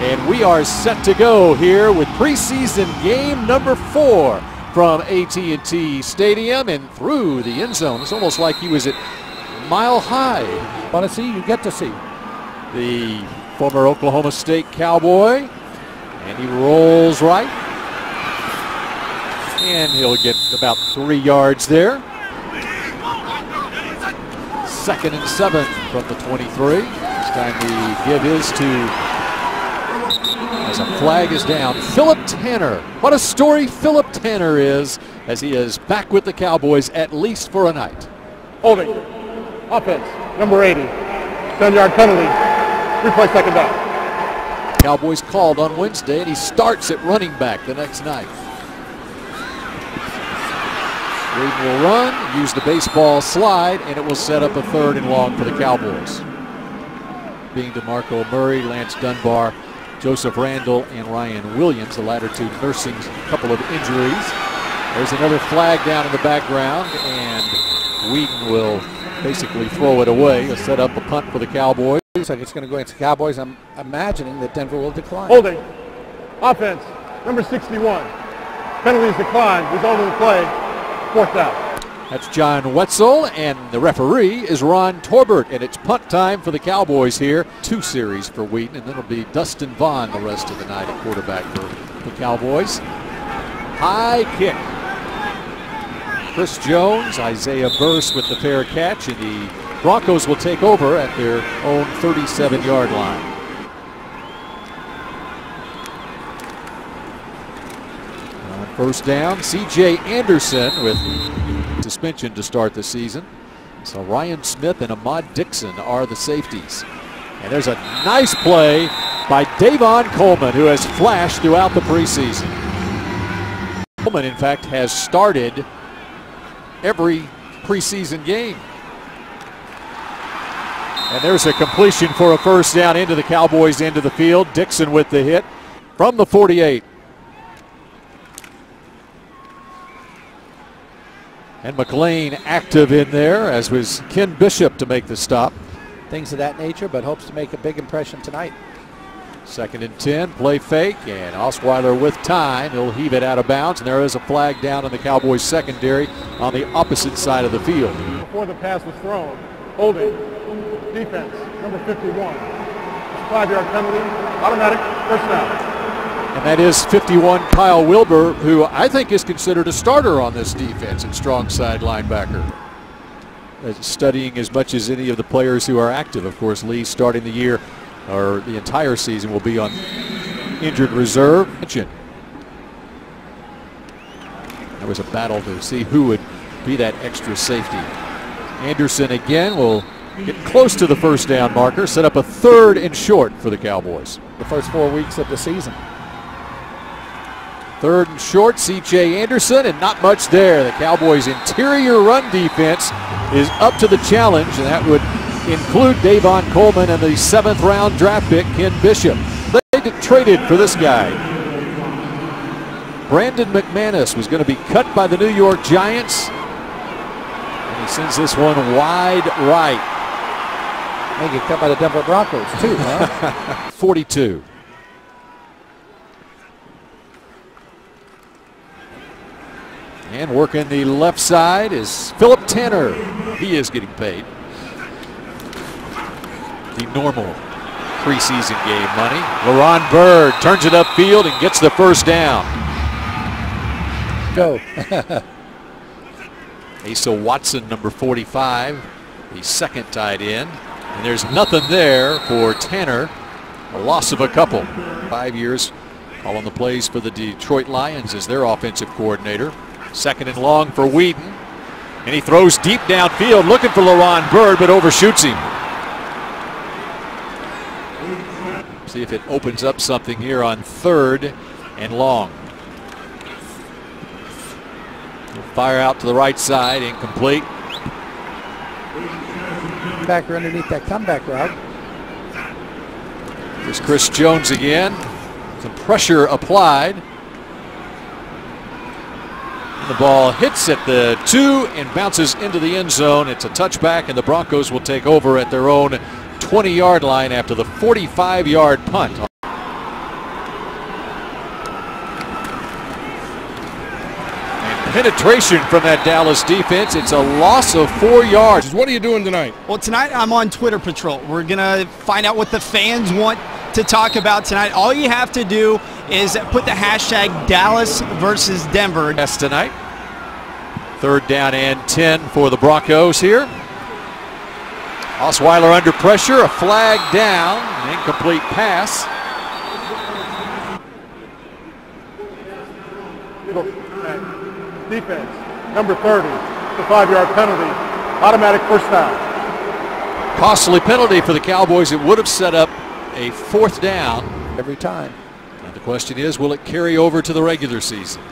And we are set to go here with preseason game number 4 from AT&T Stadium and through the end zone. It's almost like he was at Mile High. Want to see? You get to see. The former Oklahoma State Cowboy. And he rolls right. And he'll get about 3 yards there. 2nd and 7 from the 23. It's time to give his to, as a flag is down, Philip Tanner. What a story Philip Tanner is, as he is back with the Cowboys at least for a night. Holding. Offense, number 80. 10-yard penalty. Replay second down. Cowboys called on Wednesday, and he starts at running back the next night. Reed will run, use the baseball slide, and it will set up a 3rd and long for the Cowboys. Being DeMarco Murray, Lance Dunbar, Joseph Randall, and Ryan Williams, the latter two nursing a couple of injuries. There's another flag down in the background, and Whedon will basically throw it away. He'll set up a punt for the Cowboys. Looks like it's going to go against the Cowboys. I'm imagining that Denver will decline. Holding. Offense, number 61. Penalty is declined. Result of the play, 4th down. That's John Wetzel, and the referee is Ron Torbert, and it's punt time for the Cowboys here. 2 series for Whedon, and then it'll be Dustin Vaughn the rest of the night at quarterback for the Cowboys. High kick. Chris Jones, Isaiah Burse with the fair catch, and the Broncos will take over at their own 37-yard line. On 1st down, C.J. Anderson with suspension to start the season. So Ryan Smith and Ahmad Dixon are the safeties. And there's a nice play by Davon Coleman, who has flashed throughout the preseason. Coleman, in fact, has started every preseason game. And there's a completion for a 1st down into the Cowboys' end of the field. Dixon with the hit from the 48. And McLean active in there, as was Ken Bishop to make the stop. Things of that nature, but hopes to make a big impression tonight. 2nd and 10, play fake, and Osweiler with time. He'll heave it out of bounds, and there is a flag down in the Cowboys' secondary on the opposite side of the field. Before the pass was thrown, holding. Defense, number 51. 5-yard penalty, automatic, 1st down. And that is 51 Kyle Wilbur, who I think is considered a starter on this defense and strong side linebacker. Studying as much as any of the players who are active. Of course, Lee starting the year, or the entire season, will be on injured reserve. There was a battle to see who would be that extra safety. Anderson again will get close to the 1st down marker, set up a 3rd and short for the Cowboys. The first 4 weeks of the season. 3rd and short, C.J. Anderson, and not much there. The Cowboys' interior run defense is up to the challenge, and that would include Davon Coleman and the 7th round draft pick, Ken Bishop. They traded for this guy. Brandon McManus was going to be cut by the New York Giants, and he sends this one wide right. May get cut by the Denver Broncos too, huh? 42. And working the left side is Philip Tanner. He is getting paid the normal preseason game money. LaRon Byrd turns it upfield and gets the 1st down. Go. Asa Watson, number 45, the 2nd tight end. And there's nothing there for Tanner. A loss of a couple. 5 years calling the plays for the Detroit Lions as their offensive coordinator. 2nd and long for Whedon. And he throws deep downfield looking for LaRon Byrd, but overshoots him. See if it opens up something here on 3rd and long. He'll fire out to the right side, incomplete. Backer underneath that comeback route. There's Chris Jones again. Some pressure applied. The ball hits at the 2 and bounces into the end zone. It's a touchback, and the Broncos will take over at their own 20-yard line after the 45-yard punt. penetration from that Dallas defense. It's a loss of 4 yards. What are you doing tonight? Well, tonight I'm on Twitter patrol. We're going to find out what the fans want to talk about tonight. All you have to do is put the hashtag Dallas versus Denver. Yes, tonight. 3rd down and 10 for the Broncos here. Osweiler under pressure, a flag down, an incomplete pass. Defense, number 30, the 5-yard penalty, automatic first down. Costly penalty for the Cowboys. It would have set up a 4th down. Every time. And the question is, will it carry over to the regular season?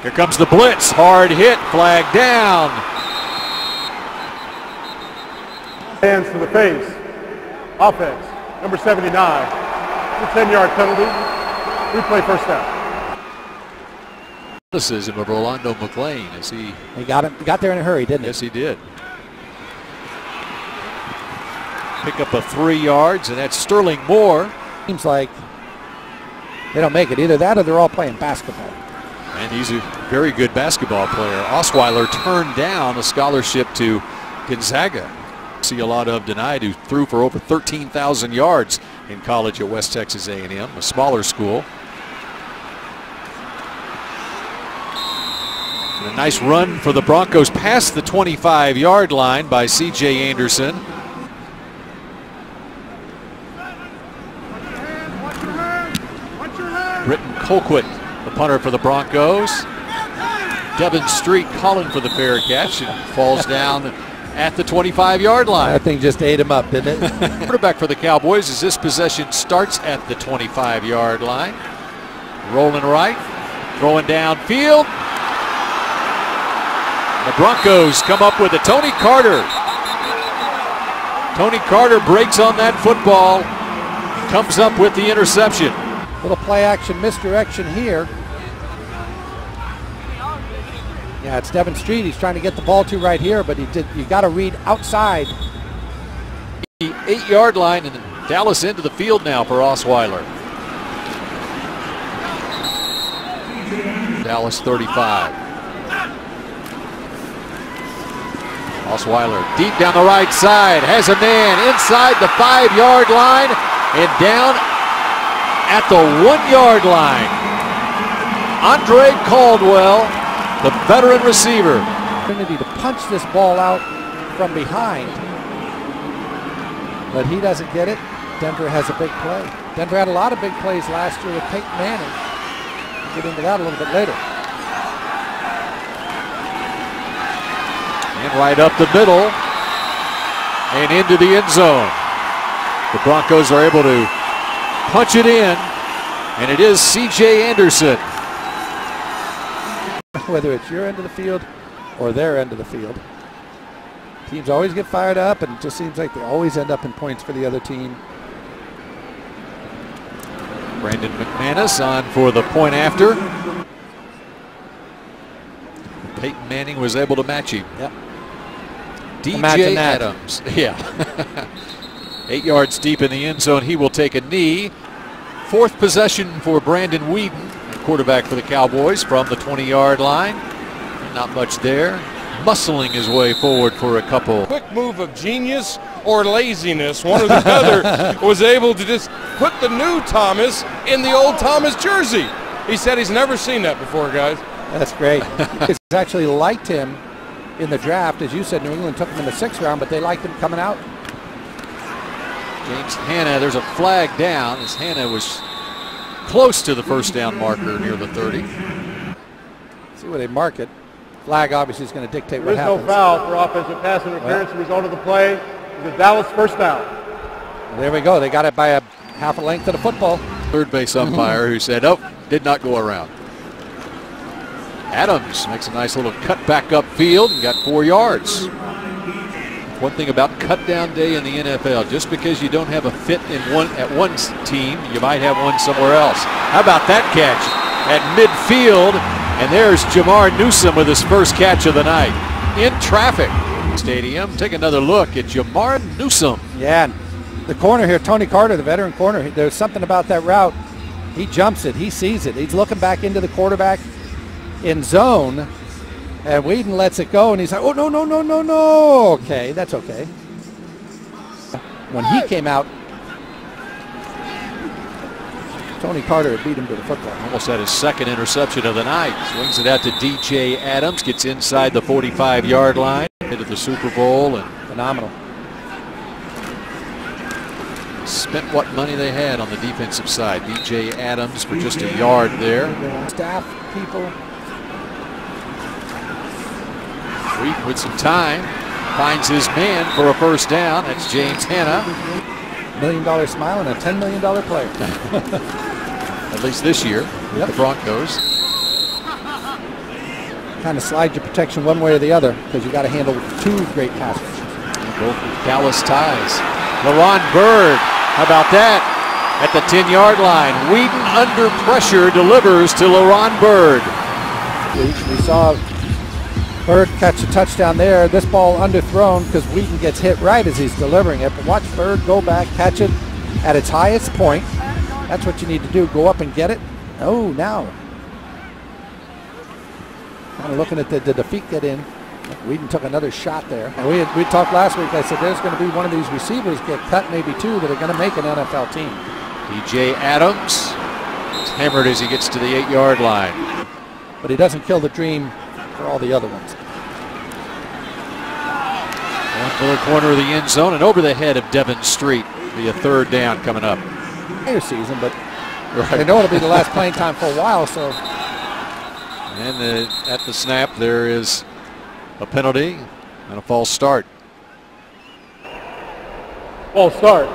Here comes the blitz, hard hit, flag down. Hands to the face. Offense, number 79. The 10-yard penalty. Replay first down. Athleticism of Rolando McClain as he got there in a hurry, didn't he? Yes, he did. Pick up a 3 yards, and that's Sterling Moore. Seems like they don't make it. Either that or they're all playing basketball. And he's a very good basketball player. Osweiler turned down a scholarship to Gonzaga. See a lot of tonight, who threw for over 13,000 yards in college at West Texas A&M, a smaller school. And a nice run for the Broncos past the 25-yard line by C.J. Anderson. Britton Colquitt, the punter for the Broncos. Devin Street calling for the fair catch and falls down at the 25-yard line. That thing just ate him up, didn't it? Quarterback for the Cowboys as this possession starts at the 25-yard line. Rolling right, throwing downfield. The Broncos come up with a Tony Carter. Tony Carter breaks on that football, comes up with the interception. Little play action misdirection here. Yeah, it's Devin Street he's trying to get the ball to right here, but you got to read outside. The 8-yard line, and Dallas into the field now for Osweiler. Dallas 35. Osweiler deep down the right side, has a man inside the 5-yard line and down at the 1-yard line. Andre Caldwell, the veteran receiver. Opportunity to punch this ball out from behind, but he doesn't get it. Denver has a big play. Denver had a lot of big plays last year with Peyton Manning. We'll get into that a little bit later. And right up the middle and into the end zone. The Broncos are able to punch it in, and it is C.J. Anderson. Whether it's your end of the field or their end of the field, teams always get fired up, and it just seems like they always end up in points for the other team. Brandon McManus on for the point after. Peyton Manning was able to match him. Yep. DJ Adams. Yeah. 8 yards deep in the end zone. He will take a knee. 4th possession for Brandon Whedon, quarterback for the Cowboys, from the 20-yard line. Not much there. Muscling his way forward for a couple. Quick move of genius or laziness, one or the other, was able to just put the new Thomas in the old Thomas jersey. He said he's never seen that before, guys. That's great. It's actually liked him in the draft. As you said, New England took him in the 6th round, but they liked him coming out. James Hanna, there's a flag down as Hanna was close to the first down marker near the 30. See where they mark it. Flag obviously is going to dictate what happens. There is no foul for offensive pass interference. The result of the play is a Dallas first down. There we go. They got it by a half a length of the football. Third base umpire who said, oh, did not go around. Adams makes a nice little cut back upfield and got 4 yards. One thing about cut down day in the NFL, just because you don't have a fit in one team, you might have one somewhere else. How about that catch at midfield? And there's Jamar Newsom with his first catch of the night in traffic. Stadium, take another look at Jamar Newsom. Yeah, and the corner here, Tony Carter, the veteran corner, there's something about that route. He jumps it, he sees it. He's looking back into the quarterback in zone, And Whedon lets it go, and he's like, oh, no, no, no, no, no. Okay, that's okay. When he came out, Tony Carter had beat him to the football. Almost had his second interception of the night. Swings it out to DJ Adams, gets inside the 45-yard line into the Super Bowl. And phenomenal. Spent what money they had on the defensive side. DJ Adams for just a yard there. Staff people. Wheaton with some time finds his man for a first down. That's James Hanna. $1 million smile and a $10 million player. At least this year with the Broncos. Kind of slide your protection one way or the other because you got to handle two great passers. Both with Dallas ties. LaRon Byrd, how about that? At the 10-yard line. Whedon under pressure delivers to LaRon Byrd. We saw Byrd catch a touchdown there. This ball underthrown because Whedon gets hit right as he's delivering it. But watch Byrd go back, catch it at its highest point. That's what you need to do. Go up and get it. Oh, now. Kind of looking at did the feet get in? Whedon took another shot there. And we talked last week. I said there's going to be one of these receivers get cut, maybe two, that are going to make an NFL team. DJ Adams is hammered as he gets to the 8-yard line. But he doesn't kill the dream for all the other ones. One for the corner of the end zone and over the head of Devon Street. Be a third down coming up. Season, but they know it'll be the last playing time for a while. So, and at the snap, there is a penalty and a false start. False start.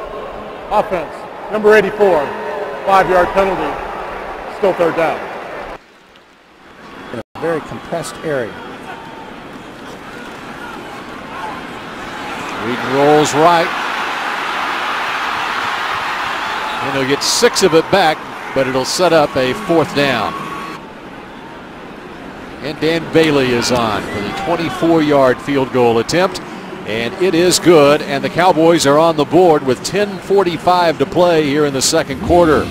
Offense, number 84, 5-yard penalty. Still third down. In a very compressed area. Whedon rolls right. And he'll get 6 of it back, but it'll set up a fourth down. And Dan Bailey is on for the 24-yard field goal attempt. And it is good, and the Cowboys are on the board with 10:45 to play here in the second quarter.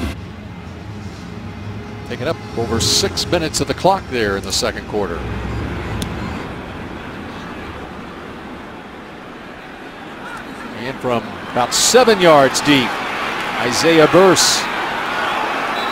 Taking up over 6 minutes of the clock there in the second quarter. And from about 7 yards deep, Isaiah Burse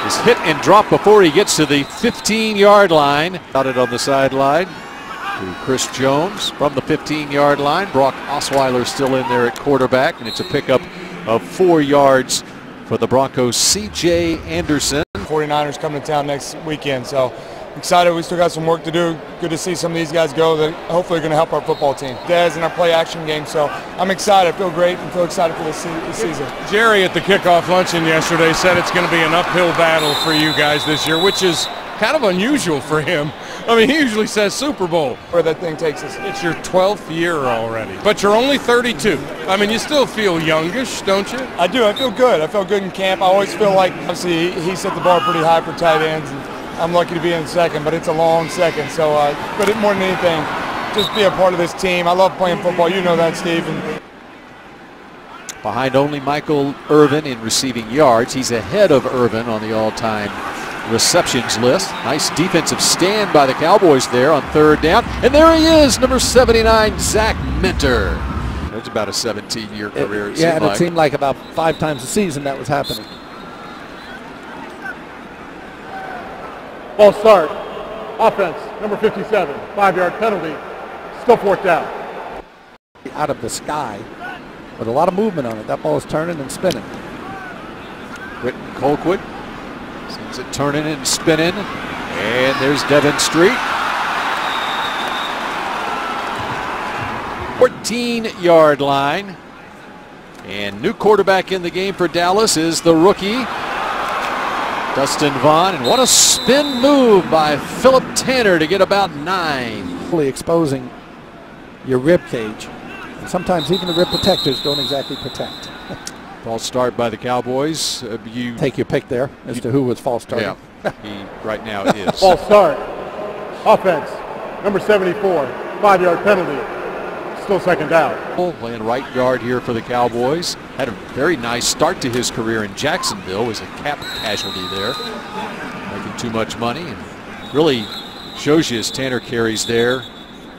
is hit and dropped before he gets to the 15-yard line. Got it on the sideline to Chris Jones from the 15-yard line. Brock Osweiler still in there at quarterback, and it's a pickup of 4 yards for the Broncos. C.J. Anderson. 49ers coming to town next weekend, so excited. We still got some work to do. Good to see some of these guys go that hopefully are going to help our football team. Dez in our play action game, so I'm excited. I feel great and feel excited for this season. Jerry at the kickoff luncheon yesterday said it's going to be an uphill battle for you guys this year, which is kind of unusual for him. I mean, he usually says Super Bowl. Where that thing takes us. It's your 12th year already, but you're only 32. I mean, you still feel youngish, don't you? I do. I feel good. I felt good in camp. I always feel like, obviously, he set the bar pretty high for tight ends. And I'm lucky to be in second, but it's a long second. So, but more than anything, just be a part of this team. I love playing football. You know that, Steve. Behind only Michael Irvin in receiving yards. He's ahead of Irvin on the all-time receptions list. Nice defensive stand by the Cowboys there on third down. And there he is, number 79, Zach Minter. That's about a 17-year career. Yeah, and it seemed like about 5 times a season that was happening. False start. Offense, number 57, 5-yard penalty. Still fourth down. Out of the sky with a lot of movement on it. That ball is turning and spinning. Britton Colquitt sees it turning and spinning. And there's Devon Street. 14-yard line. And new quarterback in the game for Dallas is the rookie, Dustin Vaughn. And what a spin move by Philip Tanner to get about 9. Fully exposing your rib cage. And sometimes even the rib protectors don't exactly protect. False start by the Cowboys. You take your pick there as to who was false starting. Yeah, he right now is. False start. Offense, number 74, 5-yard penalty. Still second down. Playing right guard here for the Cowboys. Had a very nice start to his career in Jacksonville. Was a cap casualty there. Making too much money and really Shows you as Tanner carries there.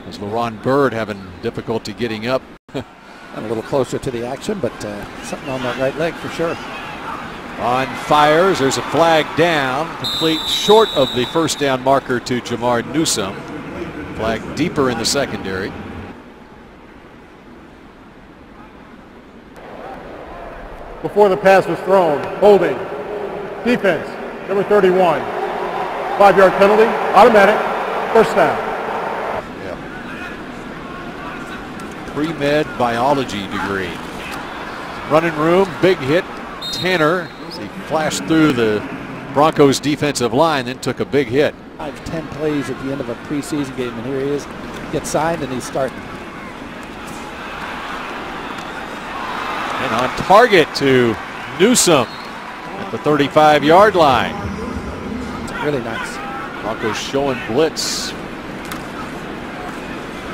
As LaRon Bird having difficulty getting up. A little closer to the action, but something on that right leg for sure. On fires, there's a flag down, complete short of the first down marker to Jamar Newsome. Flag deeper in the secondary. Before the pass was thrown, holding. Defense, number 31. 5-yard penalty, automatic, first down. Pre-med biology degree. Running room, big hit. Tanner, as he flashed through the Broncos defensive line, then took a big hit. 5-10 plays at the end of a preseason game, and here he is. Gets signed, and he's starting. And on target to Newsome at the 35-yard line. Really nice. Broncos showing blitz.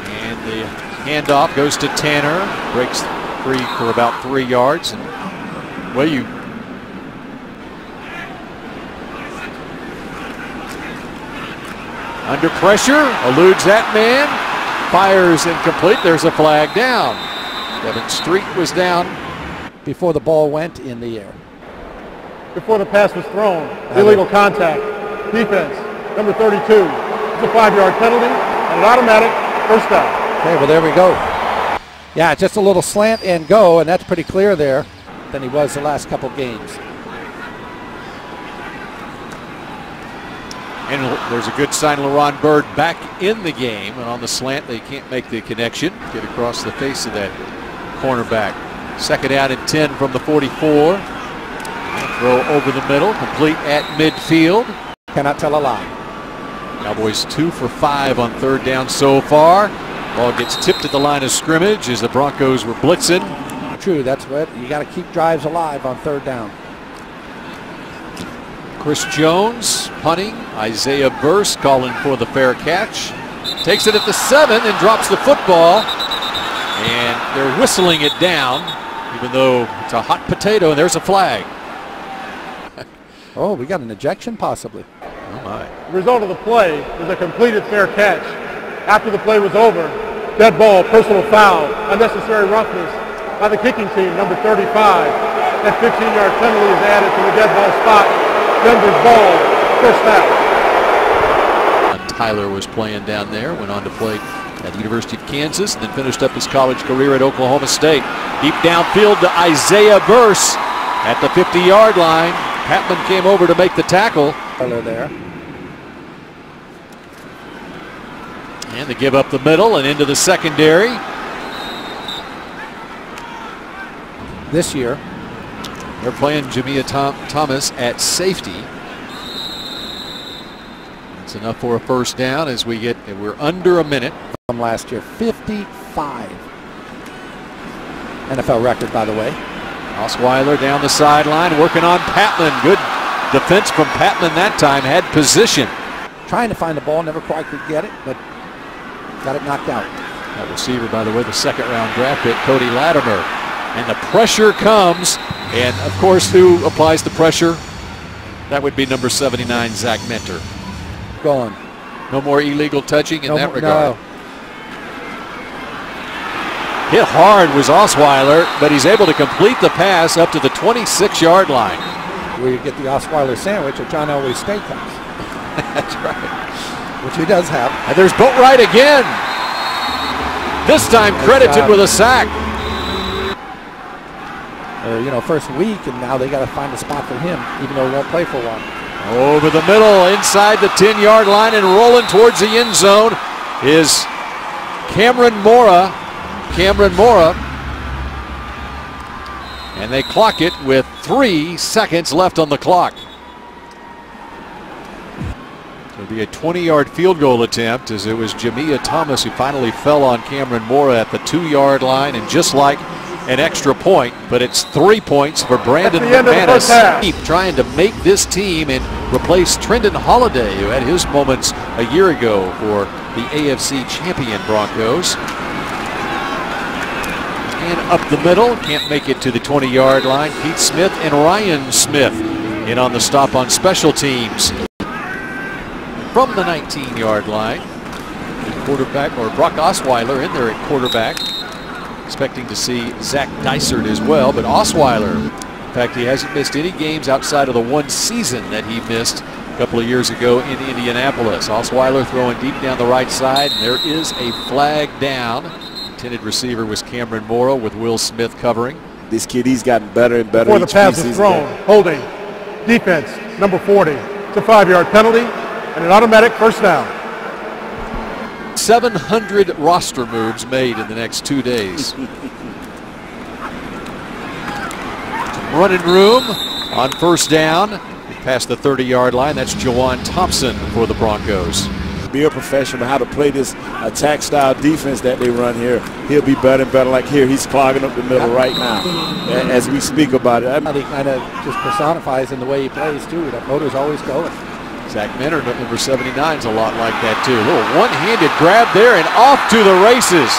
And the handoff goes to Tanner. Breaks free for about 3 yards. And well, you under pressure, eludes that man, fires incomplete. There's a flag down. Devin Street was down before the ball went in the air. Before the pass was thrown, illegal contact. Defense, number 32. It's a 5-yard penalty and an automatic first down. Okay, well, there we go. Yeah, just a little slant and go, and that's pretty clear there than he was the last couple games. And there's a good sign, LaRon Bird back in the game, and on the slant they can't make the connection. Get across the face of that cornerback. Second out and 10 from the 44. Throw over the middle, complete at midfield. Cannot tell a lie. Cowboys 2 for 5 on third down so far. Ball gets tipped at the line of scrimmage as the Broncos were blitzing. True, that's what you got to keep drives alive on third down. Chris Jones punting. Isaiah Burse calling for the fair catch. Takes it at the 7 and drops the football. And they're whistling it down, even though it's a hot potato, and there's a flag. Oh, we got an ejection possibly. Oh my. The result of the play was a completed fair catch. After the play was over, dead ball, personal foul, unnecessary roughness by the kicking team, number 35. That 15-yard penalty is added to the dead ball spot. Denver's ball, first down. Tyler was playing down there, went on to play at the University of Kansas, and then finished up his college career at Oklahoma State. Deep downfield to Isaiah Burse at the 50-yard line. Patman came over to make the tackle. There. And they give up the middle and into the secondary. This year, they're playing Jamia Thomas at safety. That's enough for a first down as we're under a minute. From last year, 55. NFL record, by the way. Osweiler down the sideline, working on Patman. Good defense from Patman that time, had position. Trying to find the ball, never quite could get it, but got it knocked out. That receiver, by the way, the second-round draft pick, Cody Latimer. And the pressure comes, and of course, who applies the pressure? That would be number 79, Zach Mentor. Going. No more illegal touching in that regard. No. Hit hard was Osweiler, but he's able to complete the pass up to the 26-yard line. Where you get the Osweiler sandwich at John Elway Steakhouse. That's right. Which he does have. And there's Boatwright again. This time credited with a sack. First week, and now they got to find a spot for him, even though he won't play for a while. Over the middle, inside the 10-yard line, and rolling towards the end zone is Cameron Mora. And they clock it with 3 seconds left on the clock. It'll be a 20-yard field goal attempt, as it was Jamia Thomas who finally fell on Cameron Mora at the 2-yard line, and just like an extra point, but it's 3 points for Brandon McManus. Keep trying to make this team and replace Trendon Holiday, who had his moments a year ago for the AFC champion Broncos. And up the middle, can't make it to the 20-yard line. Pete Smith and Ryan Smith in on the stop on special teams. from the 19-yard line. The quarterback, or Brock Osweiler, in there at quarterback. Expecting to see Zach Dysert as well, but Osweiler, in fact, he hasn't missed any games outside of the one season that he missed a couple of years ago in Indianapolis. Osweiler throwing deep down the right side, and there is a flag down. Intended receiver was Cameron Morrow with Will Smith covering. This kid, he's gotten better and better. Before the pass is thrown, holding, defense, number 40. It's a 5-yard penalty and an automatic first down. 700 roster moves made in the next 2 days. Running room on first down past the 30-yard line. That's Jawan Thompson for the Broncos. Be a professional how to play this attack style defense that they run here. He'll be better and better. Like here, he's clogging up the middle right now as we speak about it. He kind of just personifies in the way he plays too. That motor's always going. Zach Menard, number 79, is a lot like that too. A little one-handed grab there and off to the races.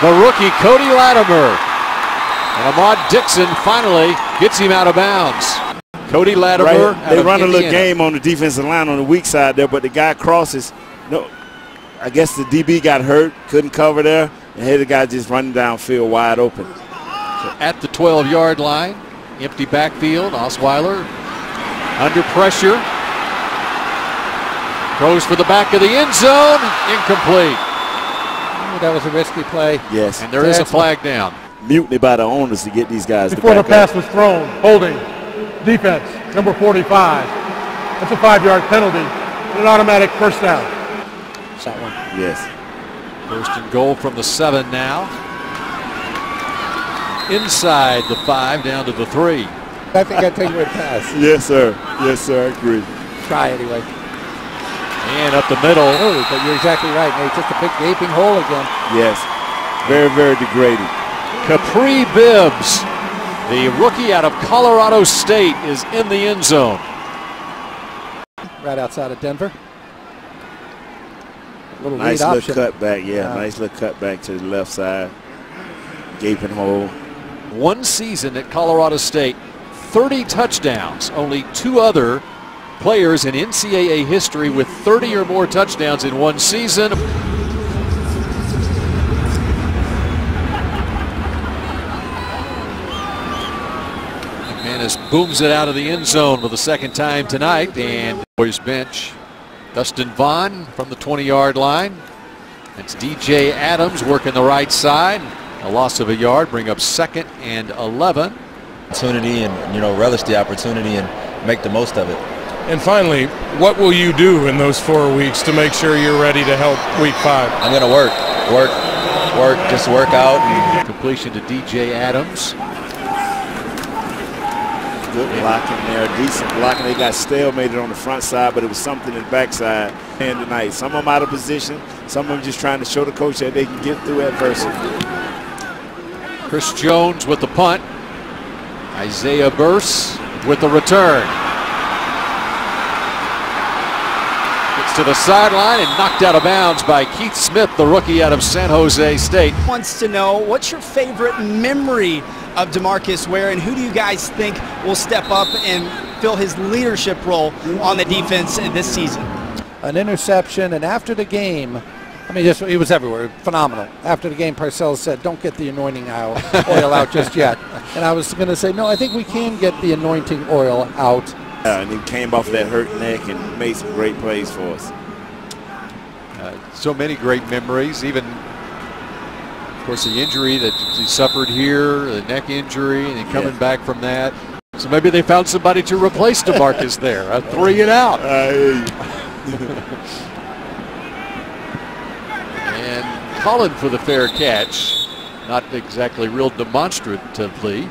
The rookie Cody Latimer. And Ahmad Dixon finally gets him out of bounds. Cody Latimer. Right. They run a little game on the defensive line on the weak side there, but the guy crosses. No, I guess the DB got hurt, couldn't cover there, and here the guy just running downfield wide open. So at the 12-yard line, empty backfield. Osweiler under pressure. Throws for the back of the end zone. Incomplete. That was a risky play. Yes. And there is a flag down. Mutiny by the owners to get these guys before to the pass was thrown, holding, defense, number 45. That's a 5-yard penalty and an automatic first down. That one. Yes. First and goal from the 7 now. Inside the 5, down to the 3. I think I'd take a pass. Yes, sir. Yes, sir. I agree. Try anyway. And up the middle. Oh, but you're exactly right, Nate. Just a big gaping hole again. Yes. Very, very degrading. Capri Bibbs, the rookie out of Colorado State, is in the end zone. Right outside of Denver. Little nice little cut back, nice little cut back to the left side. Gaping hole. One season at Colorado State, 30 touchdowns. Only 2 other players in NCAA history with 30 or more touchdowns in one season. McManus booms it out of the end zone for the second time tonight, and Cowboys bench. Dustin Vaughn from the 20-yard line. It's DJ Adams working the right side. A loss of a yard, bring up 2nd and 11. Opportunity and, relish the opportunity and make the most of it. And finally, what will you do in those 4 weeks to make sure you're ready to help week 5? I'm going to work, just work out. And completion to DJ Adams. Good blocking there, decent blocking. They got stalemated on the front side, but it was something in the backside. And tonight, some of them out of position, some of them just trying to show the coach that they can get through adversity. Chris Jones with the punt. Isaiah Burse with the return. Gets to the sideline and knocked out of bounds by Keith Smith, the rookie out of San Jose State. Wants to know, what's your favorite memory of DeMarcus Ware, and who do you guys think will step up and fill his leadership role on the defense this season? An interception, and after the game, he was everywhere, phenomenal. After the game, Parcells said, don't get the anointing oil out just yet. And I was going to say, no, I think we can get the anointing oil out. And he came off that hurt neck and made some great plays for us. So many great memories, even, of course, the injury that he suffered here, the neck injury, and then coming back from that. So maybe they found somebody to replace DeMarcus there, a 3 and out. And Cullen for the fair catch. Not exactly real demonstratively.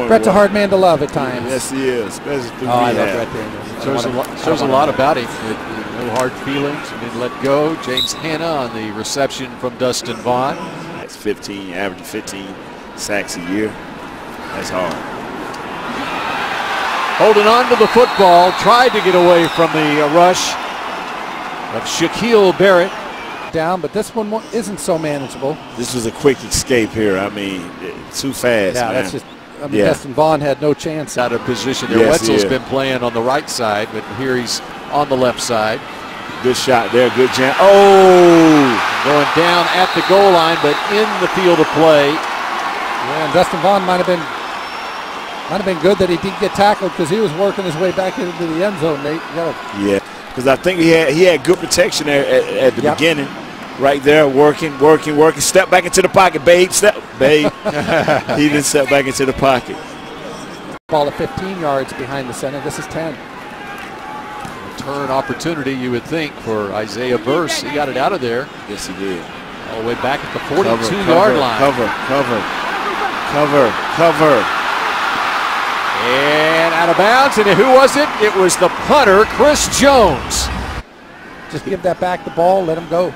Brett's a hard man to love at times. Yes, he is. Especially through I love Brett Daniels. Shows a lot about him. No hard feelings. He didn't let go. James Hanna on the reception from Dustin Vaughn. That's 15, average 15 sacks a year. That's hard. Holding on to the football. Tried to get away from the rush of Shaquille Barrett. Down, but this one isn't so manageable. This was a quick escape here. Too fast. Yeah, man. that's just. Dustin Vaughn had no chance. Out of position there. Wetzel's been playing on the right side, but here he's on the left side. Good shot there, good jam. Oh! Going down at the goal line, but in the field of play. Yeah, and Dustin Vaughn might have been good that he didn't get tackled because he was working his way back into the end zone, Nate. Yeah, because I think he had good protection there at the beginning. Right there, working. Step back into the pocket, babe. He didn't step back into the pocket. Ball at 15 yards behind the center. This is 10. Return opportunity, you would think, for Isaiah Burse. He got it out of there. Yes, he did. All the way back at the 42-yard line. Cover. And out of bounds. And who was it? It was the punter, Chris Jones. Just give that back the ball. Let him go.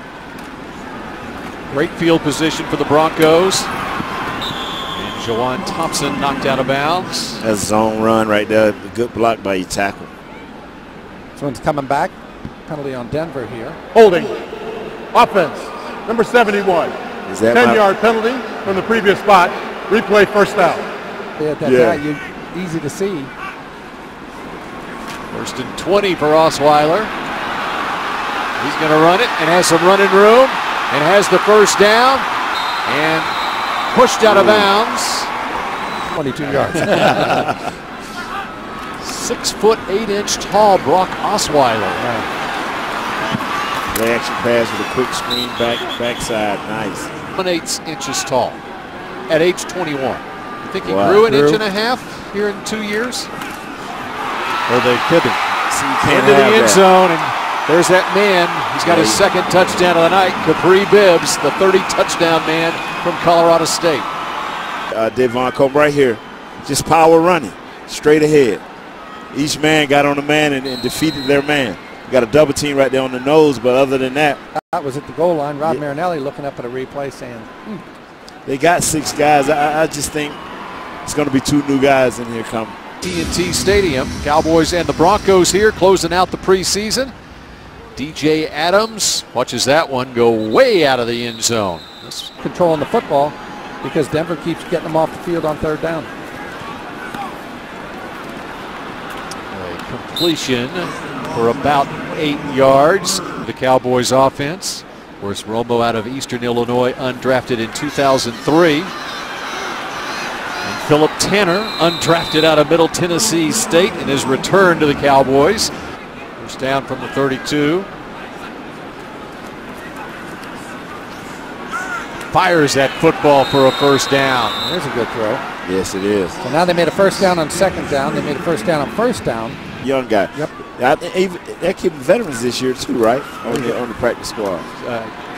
Great field position for the Broncos. And Jawan Thompson knocked out of bounds. That's a zone run right there. Good block by your tackle. This one's coming back. Penalty on Denver here. Holding. Offense. Number 71. Is that 10-yard penalty from the previous spot. Replay first down. Easy to see. First and 20 for Osweiler. He's going to run it and has some running room and has the first down and pushed out of bounds. 22 yards. 6 foot 8 inch tall Brock Osweiler. Play action pass with a quick screen backside. Nice. 1/8 inches tall at age 21. You think he grew an inch and a half here in 2 years? Or they couldn't. Into the end zone, and there's that man. He's got his second touchdown of the night. Capri Bibbs, the 30 touchdown man from Colorado State. Devon Cope right here. Just power running. Straight ahead. Each man got on a man and defeated their man. Got a double team right there on the nose, but other than that. That was at the goal line. Rod Marinelli looking up at a replay saying, They got 6 guys. I just think it's going to be 2 new guys in here coming. T&T Stadium. Cowboys and the Broncos here closing out the preseason. DJ Adams watches that one go way out of the end zone. Controlling the football because Denver keeps getting them off the field on third down. A completion for about 8 yards for the Cowboys offense. Of course, Romo out of Eastern Illinois, undrafted in 2003. And Philip Tanner, undrafted out of Middle Tennessee State in his return to the Cowboys. First down from the 32. Fires that football for a first down. There's a good throw. Yes, it is. So now they made a first down on second down. They made a first down on first down. Young guy. Yep. That kid veterans this year too, right? On the practice squad.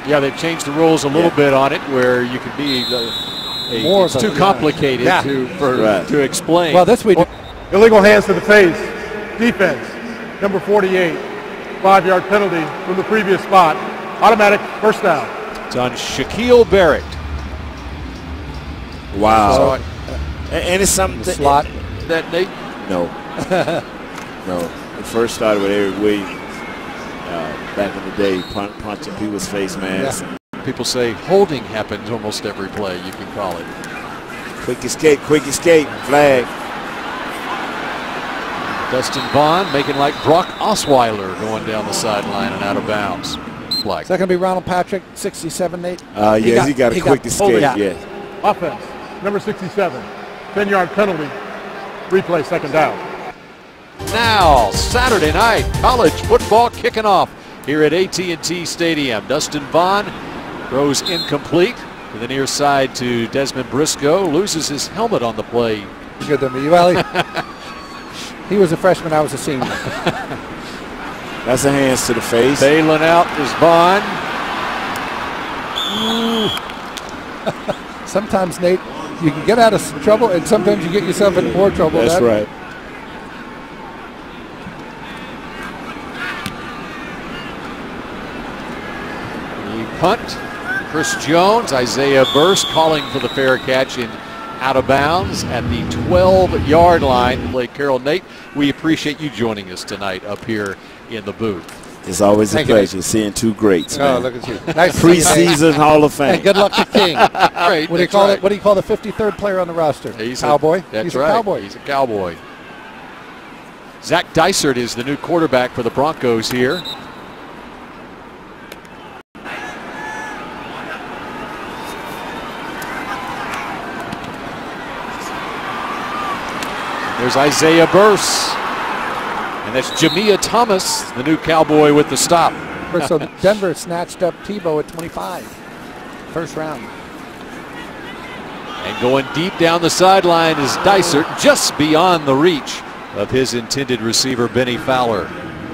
Yeah, they've changed the rules a little bit on it, where you can be it's too complicated to explain. Well, this we do. Illegal hands to the face. Defense. Number 48. 5-yard penalty from the previous spot. Automatic first down. It's on Shaquille Barrett. Wow. And it's something slot that Nate. No. No. It first started with Eric Williams back in the day, punching people's face masks. Yeah. People say holding happens almost every play, you can call it. Quick escape, flag. Dustin Vaughn making like Brock Osweiler going down the sideline and out of bounds. Flag. Is that going to be Ronald Patrick, 67, Nate? Yes, he got a quick escape, yes. Offense, number 67, 10-yard penalty. Replay second down. Now, Saturday night, college football kicking off here at AT&T Stadium. Dustin Vaughn throws incomplete to the near side to Desmond Briscoe. Loses his helmet on the play. Good to me. Well, he was a freshman. I was a senior. That's a hands to the face. Bailing out is Vaughn. Sometimes, Nate, you can get out of trouble, and sometimes you get yourself in more trouble. That's right. The punt. Chris Jones, Isaiah Burse calling for the fair catch in out of bounds at the 12-yard line. Blake Carroll, Nate, we appreciate you joining us tonight up here in the booth. It's always a pleasure seeing 2 greats. Oh, look at you. Nice preseason Hall of Fame. And good luck to King. Right, what do you call it? What do you call the 53rd player on the roster? He's Cowboy. He's a Cowboy. He's a Cowboy. Zach Dysert is the new quarterback for the Broncos here. There's Isaiah Burse. And that's Jamia Thomas, the new Cowboy with the stop. So Denver snatched up Tebow at 25. First round. And going deep down the sideline is Dysert, just beyond the reach of his intended receiver, Benny Fowler.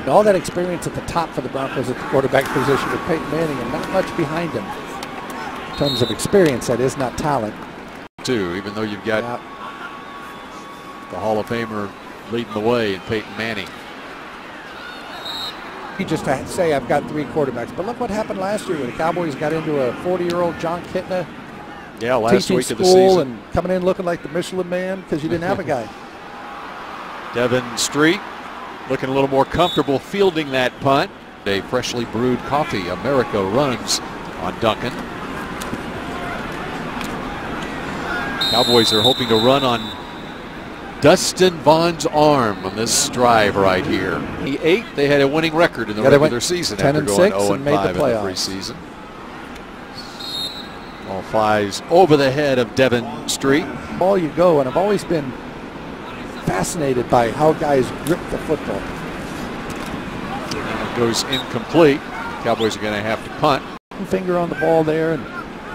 All that experience at the top for the Broncos at the quarterback position with Peyton Manning and not much behind him. In terms of experience, that is not talent. Too, even though you've got the Hall of Famer leading the way in Peyton Manning. You just say I've got 3 quarterbacks, but look what happened last year when the Cowboys got into a 40-year-old John Kitna. Yeah, last week of the school season. And coming in looking like the Michelin Man because you didn't have a guy. Devin Street looking a little more comfortable fielding that punt. A freshly brewed coffee America runs on Duncan. Cowboys are hoping to run on Dustin Vaughn's arm on this drive right here. They had a winning record in the regular season after going 0-5 in the preseason. All flies over the head of Devin Street. Ball you go, and I've always been fascinated by how guys grip the football. And it goes incomplete. Cowboys are going to have to punt. Finger on the ball there,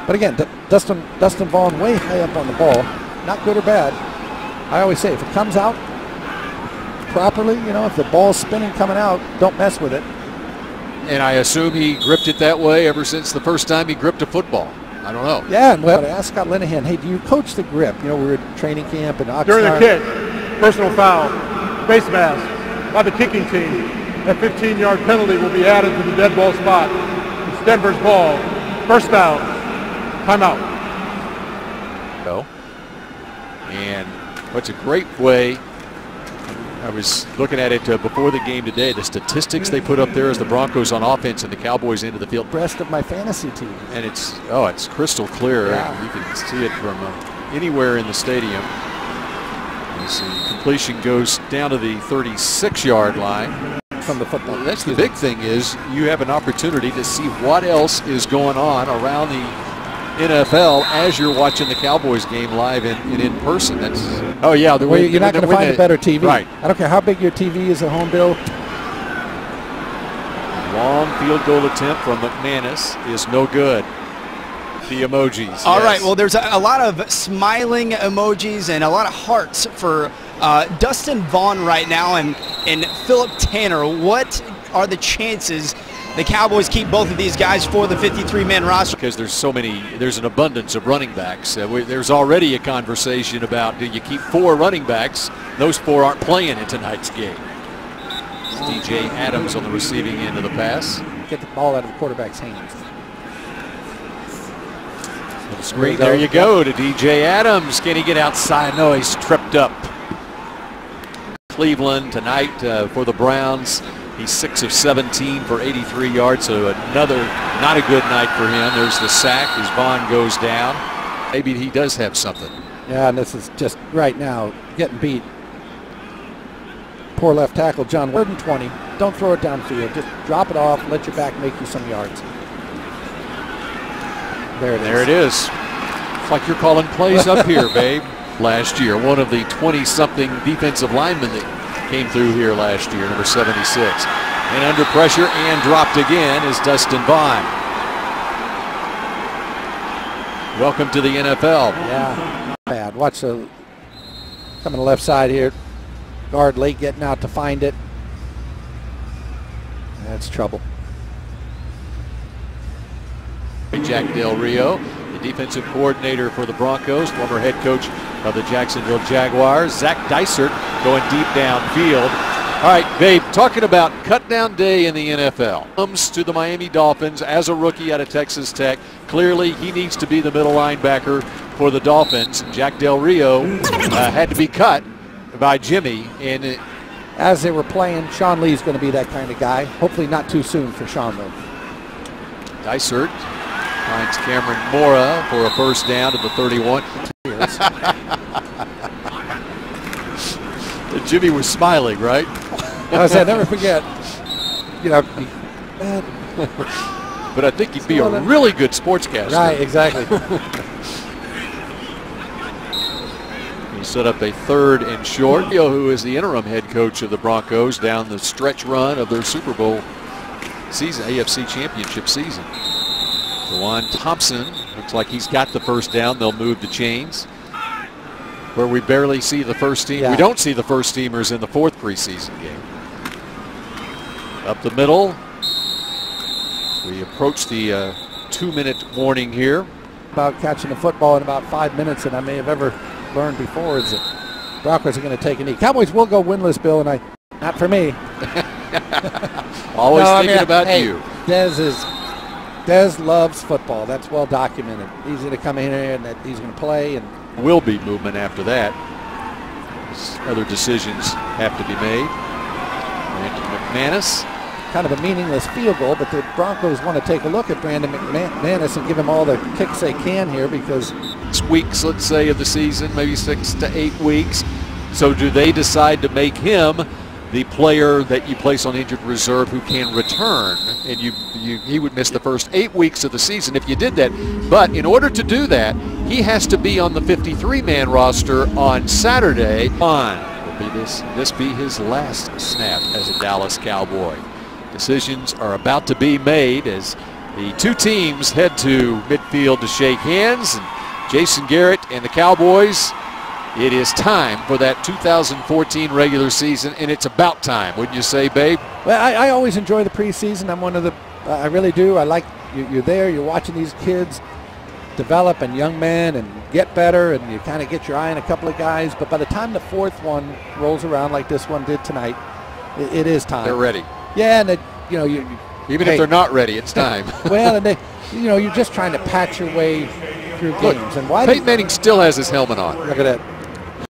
but again, Dustin Vaughn way high up on the ball. Not good or bad. I always say if it comes out properly, you know, if the ball's spinning coming out, don't mess with it. And I assume he gripped it that way ever since the first time he gripped a football. I don't know. Yeah, and I asked Scott Linehan, hey, do you coach the grip? You know, we were at training camp in Oxnard. During the kick, personal foul, face mask by the kicking team. That 15-yard penalty will be added to the dead ball spot. It's Denver's ball. First down. Timeout. And what's a great way. I was looking at it before the game today. The statistics they put up there as the Broncos on offense and the Cowboys into the field. Rest of my fantasy team. And it's crystal clear. Yeah. You can see it from anywhere in the stadium. As the completion goes down to the 36-yard line. From the football. That's the big thing is you have an opportunity to see what else is going on around the NFL as you're watching the Cowboys game live and in person. That's you're not going to find a better TV. Right. I don't care how big your TV is at home, Bill. Long field goal attempt from McManus is no good. The emojis. All right, well, there's a lot of smiling emojis and a lot of hearts for Dustin Vaughn right now and Philip Tanner. What are the chances the Cowboys keep both of these guys for the 53-man roster? Because there's an abundance of running backs. There's already a conversation about, do you keep 4 running backs? Those 4 aren't playing in tonight's game. It's DJ Adams on the receiving end of the pass. Get the ball out of the quarterback's hands. The screen, there you go to DJ Adams. Can he get outside? No, he's tripped up. Cleveland tonight for the Browns. He's 6 of 17 for 83 yards, so another not a good night for him. There's the sack as Vaughn goes down. Maybe he does have something. Yeah, and this is just right now getting beat. Poor left tackle, John. 3rd and 20. Don't throw it downfield. Just drop it off. Let your back make you some yards. There it is. There it is. It's like you're calling plays up here, babe. Last year, one of the 20-something defensive linemen that came through here last year, number 76. And under pressure and dropped again is Dustin Vaughn. Welcome to the NFL. Yeah, bad. Watch the coming to the left side here. Guard late getting out to find it. That's trouble. Jack Del Rio, the defensive coordinator for the Broncos, former head coach of the Jacksonville Jaguars. Zach Dysert going deep downfield. All right, babe, talking about cut down day in the NFL. Comes to the Miami Dolphins as a rookie out of Texas Tech. Clearly, he needs to be the middle linebacker for the Dolphins. Jack Del Rio had to be cut by Jimmy. And as they were playing, Sean Lee's going to be that kind of guy. Hopefully not too soon for Sean, though. Dysert finds Cameron Mora for a first down to the 31. Jimmy was smiling, right? I said, never forget. You know, but I think he'd be a really good sportscaster. Right, exactly. He's set up a 3rd and short. Who is the interim head coach of the Broncos down the stretch run of their Super Bowl season, AFC Championship season. Dewan Thompson looks like he's got the first down. They'll move the chains. Where we barely see the first team. Yeah. We don't see the first teamers in the 4th preseason game. Up the middle. We approach the 2-minute warning here. About catching the football in about 5 minutes than I may have ever learned before is that Broncos are going to take a knee. Cowboys will go winless, Bill, and not for me. Always thinking about you. Dez loves football. That's well documented. He's going to come in here and that he's going to play. And will be movement after that. Other decisions have to be made. Brandon McManus. Kind of a meaningless field goal, but the Broncos want to take a look at Brandon McManus and give him all the kicks they can here because 6 weeks, let's say, of the season, maybe 6 to 8 weeks. So do they decide to make him the player that you place on injured reserve who can return? And he would miss the first 8 weeks of the season if you did that. But in order to do that, he has to be on the 53-man roster on Saturday. Will this be his last snap as a Dallas Cowboy? Decisions are about to be made as the 2 teams head to midfield to shake hands. And Jason Garrett and the Cowboys, it is time for that 2014 regular season, and it's about time, wouldn't you say, babe? Well, I always enjoy the preseason. I'm one of the, I really do. I like you're there, you're watching these kids develop and young men and get better, and you kind of get your eye on a couple of guys. But by the time the 4th one rolls around like this one did tonight, it is time. They're ready. Yeah, and even if they're not ready, it's time. Well, and you're just trying to patch your way through games. And why? Peyton Manning still has his helmet on. Look at that.